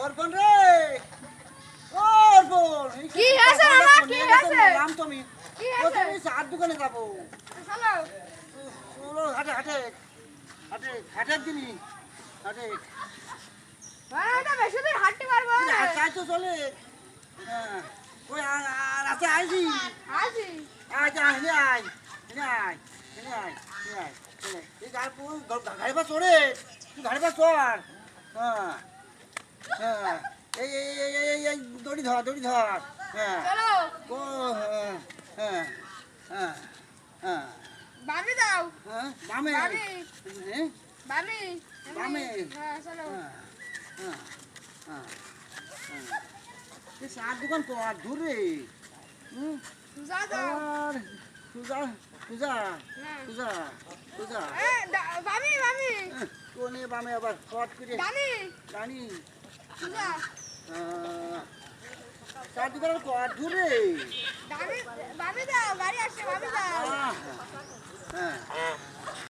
অর্পণ রে, ও অর্পণ, কি হয়েছে মামা? কি হয়েছে? নাম তুমি কি হয়েছে? প্রথমে চার দোকানে যাবো। চলো। চলো হাটে হাটে হাটে হাটের দিনই হাটে ওটা বেশি দূর হাঁটতে পারবো না। তাই তো চলে। হ্যাঁ ওই রাতে আইছি আসি। আয় হেনে আয় হেনে আয় হেনে আয় হেনে আয় হেনে এই গাড়ি বা চড়ে তুই গাড়ি বা চড়। হ্যাঁ হ্যাঁ এই এই এই এই এই দড়ি ধর দড়ি ধর। হ্যাঁ চলো। ও হ্যাঁ হ্যাঁ হ্যাঁ হ্যাঁ বামি দাও। হ্যাঁ বামে বামি। হ্যাঁ বামি। বামে। হ্যাঁ চলো। হ্যাঁ হ্যাঁ হ্যাঁ হ্যাঁ এই চার দোকান তো আর দূরে। হুম সুজা দাও। আর পূজা পূজা হ্যাঁ। পূজা পূজা বামি বামি। কোনে বামে আবার শর্ট করে বামি। রানী সুজা। চার দোকান তো আর দূরে। বামি বামি দাও, গাড়ি আসছে বামি দাও।